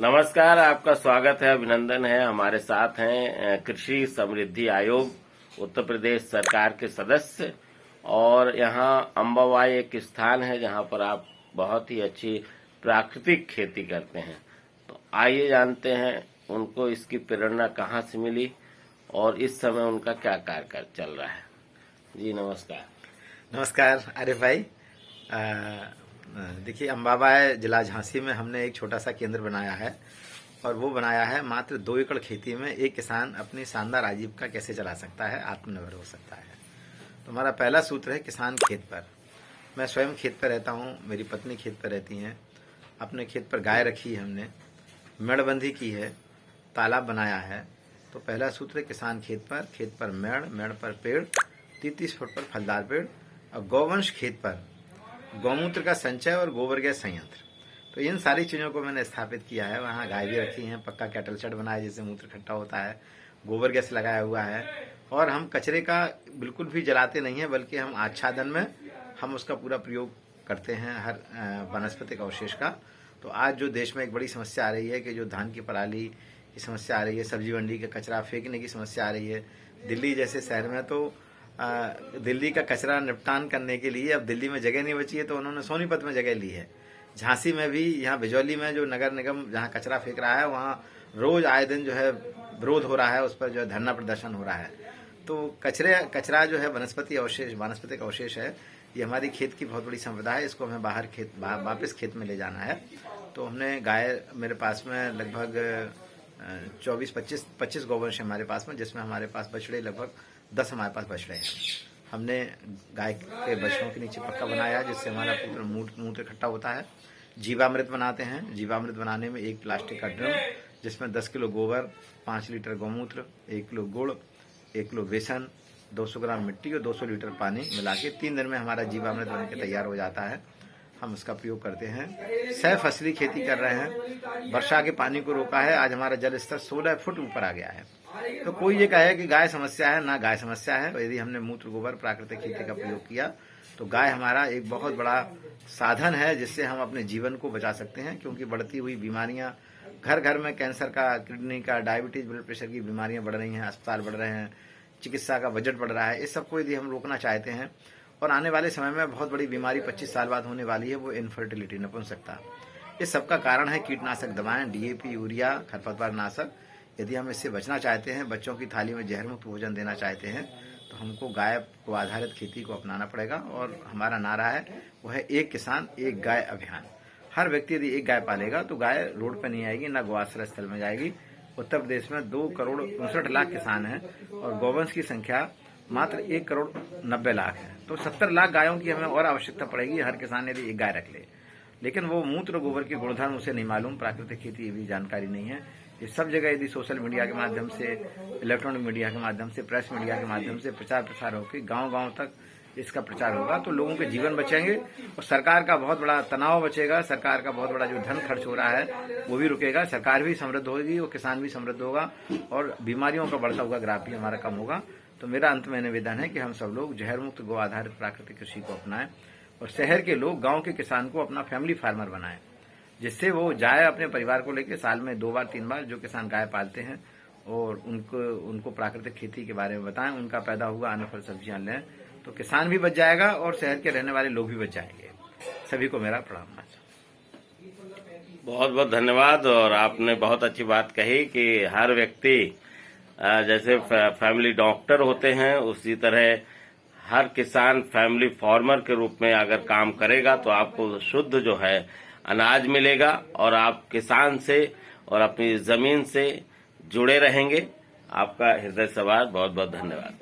नमस्कार, आपका स्वागत है, अभिनंदन है। हमारे साथ हैं कृषि समृद्धि आयोग उत्तर प्रदेश सरकार के सदस्य और यहाँ अंबाबाई एक स्थान है जहाँ पर आप बहुत ही अच्छी प्राकृतिक खेती करते हैं। तो आइए जानते हैं उनको इसकी प्रेरणा कहाँ से मिली और इस समय उनका क्या कार्य चल रहा है। जी नमस्कार। नमस्कार आरिफ भाई। देखिए, अंबाबाई जिला झांसी में हमने एक छोटा सा केंद्र बनाया है और वो बनाया है मात्र 2 एकड़ खेती में एक किसान अपनी शानदार आजीविका कैसे चला सकता है, आत्मनिर्भर हो सकता है। तो हमारा पहला सूत्र है किसान खेत पर। मैं स्वयं खेत पर रहता हूँ, मेरी पत्नी खेत पर रहती हैं। अपने खेत पर गाय रखी है हमने, मेड़बंदी की है, तालाब बनाया है। तो पहला सूत्र है किसान खेत पर मेड़, मेड़ पर पेड़, 30 फुट पर फलदार पेड़ और गौवंश खेत पर गौमूत्र का संचय और गोबर गैस संयंत्र। तो इन सारी चीज़ों को मैंने स्थापित किया है। वहाँ गाय भी रखी हैं, पक्का कैटल शेड बनाया है जिससे मूत्र इकट्ठा होता है, गोबर गैस लगाया हुआ है और हम कचरे का बिल्कुल भी जलाते नहीं हैं, बल्कि हम आच्छादन में हम उसका पूरा प्रयोग करते हैं, हर वनस्पतिक अवशेष का। तो आज जो देश में एक बड़ी समस्या आ रही है कि जो धान की पराली की समस्या आ रही है, सब्जी मंडी का कचरा फेंकने की समस्या आ रही है। दिल्ली जैसे शहर में तो दिल्ली का कचरा निपटान करने के लिए अब दिल्ली में जगह नहीं बची है, तो उन्होंने सोनीपत में जगह ली है। झांसी में भी, यहाँ बिजौली में जो नगर निगम जहाँ कचरा फेंक रहा है, वहाँ रोज आए दिन जो है विरोध हो रहा है, उस पर जो है धरना प्रदर्शन हो रहा है। तो कचरा जो है वानस्पतिक अवशेष है, ये हमारी खेत की बहुत बड़ी संपदा है। इसको हमें वापस खेत में ले जाना है। तो हमने गाय, मेरे पास में लगभग 24-25 गौवंश है हमारे पास में, जिसमें हमारे पास बछड़े लगभग 10 हमारे पास बछड़े हैं। हमने गाय के बछड़ों के नीचे पक्का बनाया जिससे हमारा पूरा मूत्र इकट्ठा होता है। जीवामृत बनाते हैं। जीवामृत बनाने में एक प्लास्टिक का ड्रम जिसमें 10 किलो गोबर, 5 लीटर गौमूत्र, 1 किलो गुड़, 1 किलो बेसन, 200 ग्राम मिट्टी और 200 लीटर पानी मिला के 3 दिन में हमारा जीवामृत बनकर तैयार हो जाता है। हम उसका प्रयोग करते हैं। 100 फसली खेती कर रहे हैं। वर्षा के पानी को रोका है। आज हमारा जल स्तर 16 फुट ऊपर आ गया है। तो कोई ये कहे कि गाय समस्या है, ना गाय समस्या है। यदि हमने मूत्र गोबर प्राकृतिक खेती का प्रयोग किया तो गाय हमारा एक बहुत बड़ा साधन है जिससे हम अपने जीवन को बचा सकते हैं। क्योंकि बढ़ती हुई बीमारियां, घर घर में कैंसर का, किडनी का, डायबिटीज, ब्लड प्रेशर की बीमारियां बढ़ रही हैं, अस्पताल बढ़ रहे हैं, चिकित्सा का बजट बढ़ रहा है। इस सबको यदि हम रोकना चाहते हैं और आने वाले समय में बहुत बड़ी बीमारी 25 साल बाद होने वाली है, वो इनफर्टिलिटी, नपुंसकता। इस सबका कारण है कीटनाशक दवाएं, डीएपी, यूरिया, खरपतवार नाशक। यदि हम इससे बचना चाहते हैं, बच्चों की थाली में जहर मुक्त भोजन देना चाहते हैं, तो हमको गाय को आधारित खेती को अपनाना पड़ेगा। और हमारा नारा है वो है एक किसान एक गाय अभियान। हर व्यक्ति यदि एक गाय पालेगा तो गाय रोड पर नहीं आएगी, ना गोआश्रय स्थल में जाएगी। उत्तर प्रदेश में 2,59,00,000 किसान हैं और गौवंश की संख्या मात्र 1,90,00,000 है। तो 70 लाख गायों की हमें और आवश्यकता पड़ेगी, हर किसान यदि एक गाय रख ले। लेकिन वो मूत्र गोबर के गुणधर्म उसे नहीं मालूम, प्राकृतिक खेती की भी जानकारी नहीं है। ये सब जगह यदि सोशल मीडिया के माध्यम से, इलेक्ट्रॉनिक मीडिया के माध्यम से, प्रेस मीडिया के माध्यम से प्रचार प्रसार होकर गांव-गांव तक इसका प्रचार होगा तो लोगों के जीवन बचेंगे और सरकार का बहुत बड़ा तनाव बचेगा। सरकार का बहुत बड़ा जो धन खर्च हो रहा है वो भी रुकेगा, सरकार भी समृद्ध होगी और किसान भी समृद्ध होगा और बीमारियों का बढ़ता हुआ ग्राफ भी हमारा कम होगा। तो मेरा अंत में निवेदन है कि हम सब लोग जहर मुक्त गौ आधारित प्राकृतिक कृषि को अपनाएं और शहर के लोग गांव के किसान को अपना फैमिली फार्मर बनाएं, जिससे वो जाए अपने परिवार को लेकर साल में 2 बार 3 बार जो किसान गाय पालते हैं और उनको प्राकृतिक खेती के बारे में बताएं। उनका पैदा हुआ अन्न फल सब्जियां लें तो किसान भी बच जाएगा और शहर के रहने वाले लोग भी बच जाएंगे। सभी को मेरा प्रणाम। बहुत बहुत धन्यवाद। और आपने बहुत अच्छी बात कही कि हर व्यक्ति जैसे फैमिली डॉक्टर होते हैं, उसी तरह हर किसान फैमिली फार्मर के रूप में अगर काम करेगा तो आपको शुद्ध जो है अनाज मिलेगा और आप किसान से और अपनी जमीन से जुड़े रहेंगे। आपका हृदय से बहुत बहुत धन्यवाद।